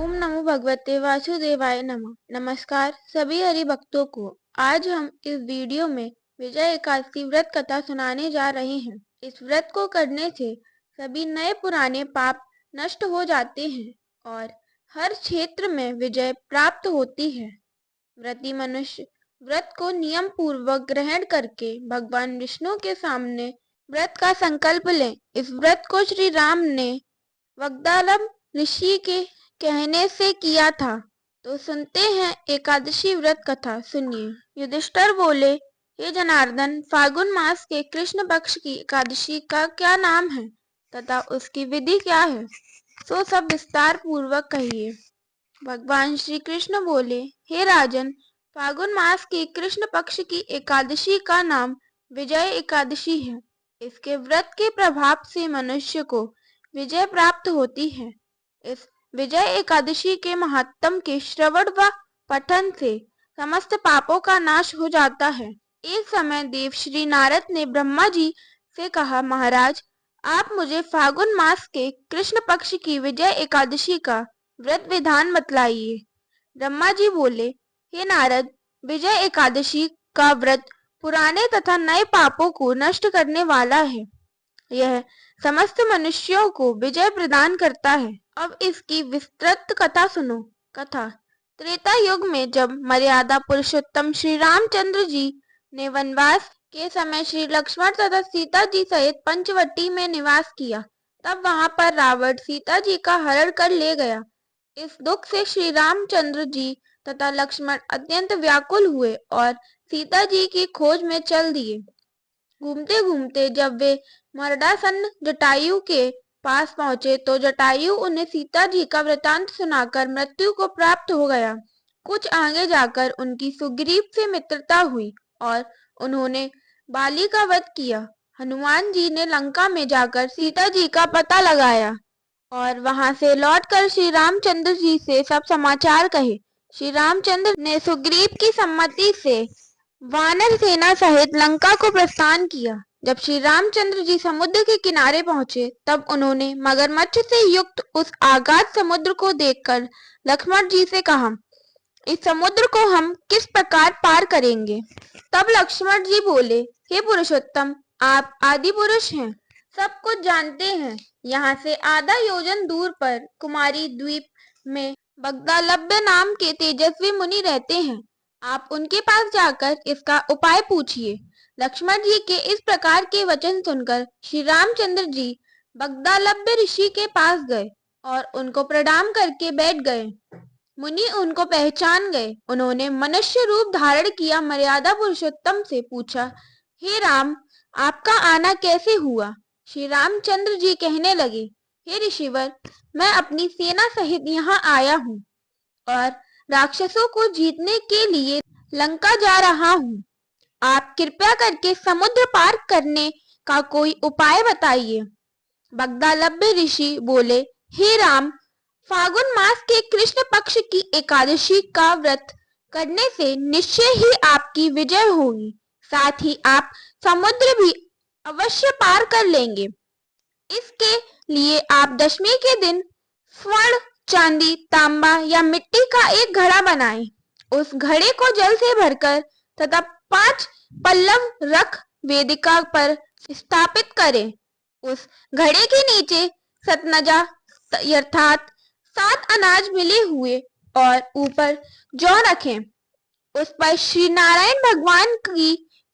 ओम नमो भगवते वासुदेवाय नमः। नमस्कार सभी हरि भक्तों को। आज हम इस वीडियो में विजय एकादशी व्रत कथा सुनाने जा रहे हैं। इस व्रत को करने से सभी नए पुराने पाप नष्ट हो जाते हैं और हर क्षेत्र में विजय प्राप्त होती है। व्रती मनुष्य व्रत को नियम पूर्वक ग्रहण करके भगवान विष्णु के सामने व्रत का संकल्प लें। इस व्रत को श्री राम ने वाग्दालम ऋषि के कहने से किया था। तो सुनते हैं एकादशी व्रत कथा। सुनिए। युधिष्ठिर बोले, हे जनार्दन, फागुन मास के कृष्ण पक्ष की एकादशी का क्या नाम है तथा उसकी विधि क्या है, सो सब विस्तार पूर्वक कहिए। भगवान श्री कृष्ण बोले, हे राजन, फागुन मास की कृष्ण पक्ष की एकादशी का नाम विजय एकादशी है। इसके व्रत के प्रभाव से मनुष्य को विजय प्राप्त होती है। इस विजय एकादशी के महात्म के श्रवण व पठन से समस्त पापों का नाश हो जाता है। एक समय देव श्री नारद ने ब्रह्मा जी से कहा, महाराज, आप मुझे फागुन मास के कृष्ण पक्ष की विजय एकादशी का व्रत विधान बतलाइए। ब्रह्मा जी बोले, हे नारद, विजय एकादशी का व्रत पुराने तथा नए पापों को नष्ट करने वाला है। यह समस्त मनुष्यों को विजय प्रदान करता है। अब इसकी विस्तृत कथा सुनो। कथा। त्रेता युग में जब मर्यादा पुरुषोत्तम श्री रामचंद्र जी ने वनवास के समय श्री लक्ष्मण तथा सीता जी सहित पंचवटी में निवास किया, तब वहां पर रावण सीता जी का हरण कर ले गया। इस दुख से श्री रामचंद्र जी तथा लक्ष्मण अत्यंत व्याकुल हुए और सीता जी की खोज में चल दिए। घूमते घूमते जब वे मरडासन जटायु के पास पहुंचे तो जटायु उन्हें सीता जी का वृतांत सुनाकर मृत्यु को प्राप्त हो गया। कुछ आगे जाकर उनकी सुग्रीव से मित्रता हुई और उन्होंने बाली का वध किया। हनुमान जी ने लंका में जाकर सीता जी का पता लगाया और वहां से लौटकर श्री रामचंद्र जी से सब समाचार कहे। श्री रामचंद्र ने सुग्रीव की सम्मति से वानर सेना सहित लंका को प्रस्थान किया। जब श्री रामचंद्र जी समुद्र के किनारे पहुंचे तब उन्होंने मगरमच्छ से युक्त उस आगाध समुद्र को देखकर लक्ष्मण जी से कहा, इस समुद्र को हम किस प्रकार पार करेंगे। तब लक्ष्मण जी बोले, हे पुरुषोत्तम, आप आदि पुरुष हैं, सब कुछ जानते हैं। यहाँ से आधा योजन दूर पर कुमारी द्वीप में बगदालभ्य नाम के तेजस्वी मुनि रहते हैं। आप उनके पास जाकर इसका उपाय पूछिए। लक्ष्मण जी के इस प्रकार के वचन सुनकर श्री रामचंद्र जी बगदालभ्य ऋषि के पास गए और उनको प्रणाम करके बैठ गए। मुनि उनको पहचान गए। उन्होंने मनुष्य रूप धारण किया मर्यादा पुरुषोत्तम से पूछा, हे राम, आपका आना कैसे हुआ। श्री रामचंद्र जी कहने लगे, हे ऋषिवर, मैं अपनी सेना सहित यहाँ आया हूँ और राक्षसों को जीतने के लिए लंका जा रहा हूँ। आप कृपया करके समुद्र पार करने का कोई उपाय बताइए। बगदालभ्य ऋषि बोले, हे राम, फागुन मास के कृष्ण पक्ष की एकादशी का व्रत करने से निश्चय ही आपकी विजय होगी। साथ ही आप समुद्र भी अवश्य पार कर लेंगे। इसके लिए आप दशमी के दिन स्वर्ण, चांदी, तांबा या मिट्टी का एक घड़ा बनाएं। उस घड़े को जल से भरकर तथा 5 पल्लव रख वेदिका पर स्थापित करें। उस घड़े के नीचे सतनजा अर्थात 7 अनाज मिले हुए और ऊपर जौ रखें। उस पर श्री नारायण भगवान की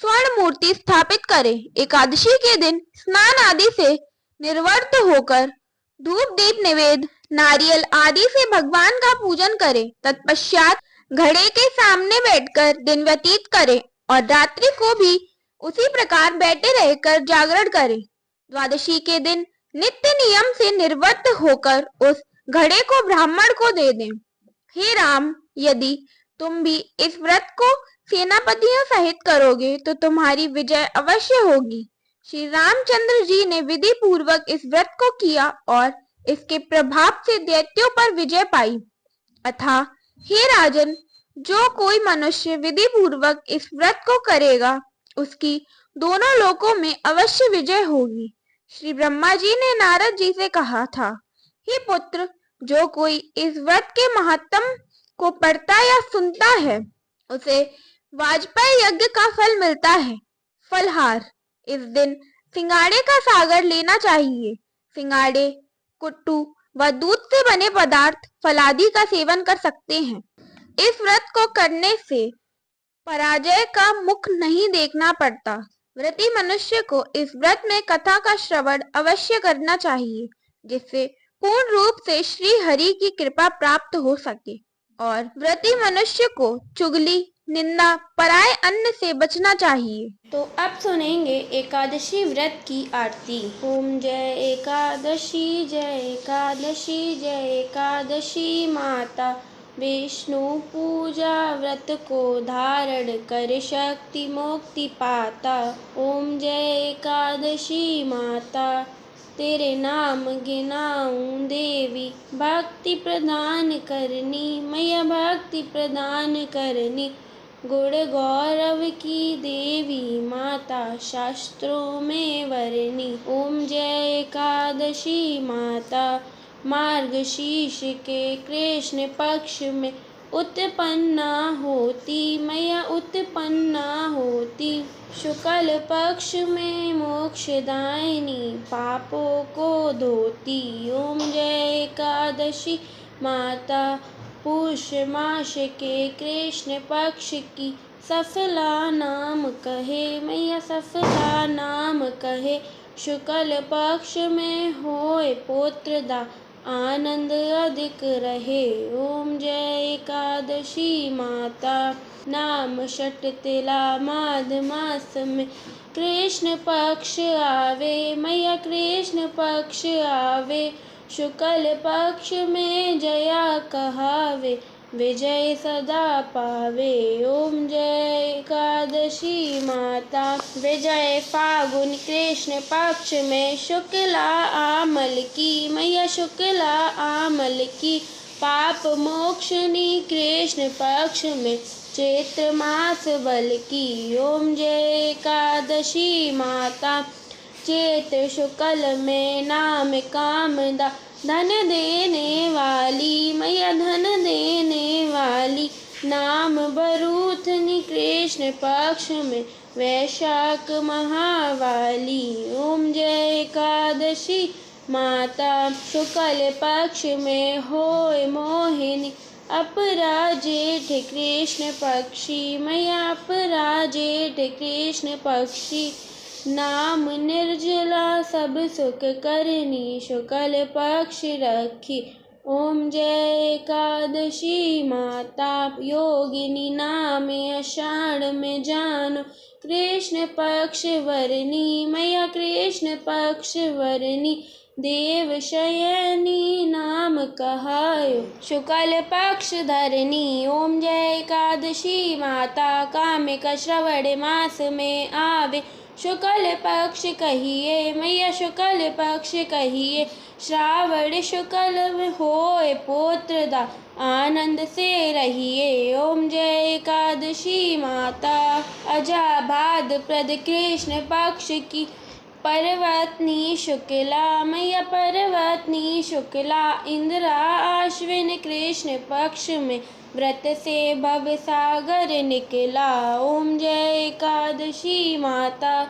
स्वर्ण मूर्ति स्थापित करें। एकादशी के दिन स्नान आदि से निर्वृत्त होकर धूप दीप निवेद नारियल आदि से भगवान का पूजन करें। तत्पश्चात घड़े के सामने बैठकर दिन व्यतीत करें और रात्रि को भी उसी प्रकार बैठे रहकर जागरण करें। द्वादशी के दिन नित्य नियम से निर्वृत्त होकर उस घड़े को ब्राह्मण को दे दें। हे राम, यदि तुम भी इस व्रत को सेनापतियों सहित करोगे तो तुम्हारी विजय अवश्य होगी। श्री रामचंद्र जी ने विधि पूर्वक इस व्रत को किया और इसके प्रभाव से दैत्यों पर विजय पाई। अतः हे राजन, जो कोई मनुष्य विधि पूर्वक इस व्रत को करेगा उसकी दोनों लोकों में अवश्य विजय होगी। श्री ब्रह्मा जी ने नारद जी से कहा था, हे पुत्र, जो कोई इस व्रत के महत्व को पढ़ता या सुनता है उसे वाजपेयी यज्ञ का फल मिलता है। फलहार, इस दिन सिंगाड़े का सागर लेना चाहिए। सिंगाड़े, कुट्टू व दूध से बने पदार्थ फलादि का सेवन कर सकते हैं। इस व्रत को करने से पराजय का मुख नहीं देखना पड़ता। व्रती मनुष्य को इस व्रत में कथा का श्रवण अवश्य करना चाहिए, जिससे पूर्ण रूप से श्री हरि की कृपा प्राप्त हो सके। और व्रती मनुष्य को चुगली, निंदा, पराये अन्न से बचना चाहिए। तो अब सुनेंगे एकादशी व्रत की आरती। ओम जय एकादशी, जय एकादशी, जय एकादशी माता। विष्णु पूजा व्रत को धारण कर शक्ति मुक्ति पाता। ओम जय एकादशी माता, तेरे नाम गिनाऊं देवी। भक्ति प्रदान करनी मैया, भक्ति प्रदान करनी। गुण गौरव की देवी माता, शास्त्रों में वरनी। ओम जय एकादशी माता, मार्गशीर्ष के कृष्ण पक्ष में उत्पन्ना होती मैया, उत्पन्ना होती। शुक्ल पक्ष में मोक्षदायिनी, पापों को धोती। ओम जय एकादशी माता, पुष मास के कृष्ण पक्ष की सफला नाम कहे मैया, सफला नाम कहे। शुक्ल पक्ष में होए पुत्रदा, आनंद अधिक रहे। ओम जय एकादशी माता, नाम षट तिला माघ मास में कृष्ण पक्ष आवे मैया, कृष्ण पक्ष आवे। शुक्ल पक्ष में जया कहावे, विजय सदा पावे। ओम जय एकादशी माता, विजय फागुन कृष्ण पक्ष में शुक्ला आमल की मैया, शुक्ला आमल की। पाप मोक्षनी कृष्ण पक्ष में चैत्र मास बल की। ओम जय एकादशी माता, चैत्र शुक्ल में नाम कामदा, धन देने वाली मैया, धन देने वाली। नाम बरूथनी कृष्ण पक्ष में वैशाख महावाली। ओम जय एकादशी माता, शुक्ल पक्ष में होए मोहिनी, अपराजेठ कृष्ण पक्षी मैया, अपराजेठ कृष्ण पक्षी। नाम निर्जला सब सुख करनी, शुक्ल पक्ष रखी। ओम जय एकादशी माता, योगिनी नाम आषाढ़ में जानो, कृष्ण पक्ष वरनी मैया, कृष्ण पक्ष वरनी। देव शयनी नाम कहायो, शुक्ल पक्ष धरनी। ओम जय एकादशी माता, कामिक श्रवण मास में आवे, शुक्ल पक्ष कहिए मैया, शुक्ल पक्ष कहिए। श्रावण शुक्ल में होए पुत्रदा, आनंद से रहिए। ओम जय एकादशी माता, अजा भाद्रपद कृष्ण पक्ष की पर्वतनी शुक्ला मैया, पर्वतनी शुक्ला। इंद्रा आश्विन कृष्ण पक्ष में व्रत से भव सागर निकला। ओम जय एकादशी माता,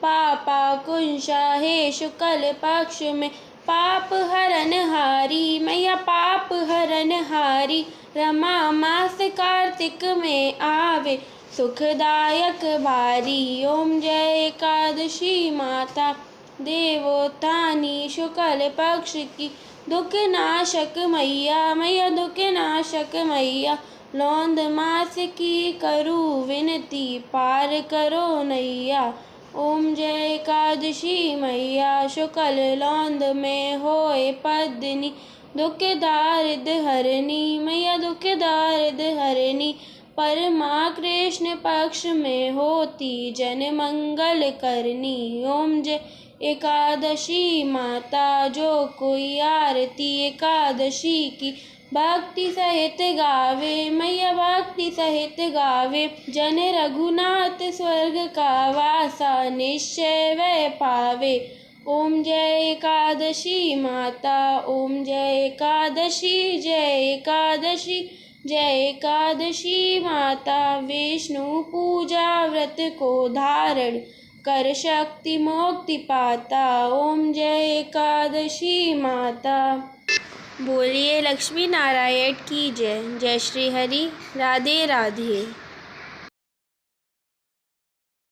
पापा कुंशा है शुक्ल पक्ष में पाप हरन हारी मैया, पाप हरन हारी। रमा मास कार्तिक में आवे, सुखदायक भारी। ओम जय एकादशी माता, देवोत्थानी शुक्ल पक्ष की दुख नाशक मैया, मैया दुख नाशक मैया। लौंद मास की करू विनती, पार करो नैया। ओम जय एकादशी मैया, शुक्ल लौंद में होए पद्मिनी, दुख दारिद हरनी मैया, दुख दारिद हरनी। परमा कृष्ण पक्ष में होती, जन मंगल करनी। ओम जय एकादशी माता, जो कोई आरती एकादशी की भक्ति सहित गावे मैया, भक्ति सहित गावे। जन रघुनाथ स्वर्ग का वासा, निश्चय वह पावे। ओम जय एकादशी माता, ओम जय एकादशी, जय एकादशी, जय एकादशी माता। विष्णु पूजा व्रत को धारण कर शक्ति मुक्ति पाता। ओम जय एकादशी माता। बोलिए लक्ष्मी नारायण की जय। जय श्री हरि। राधे राधे।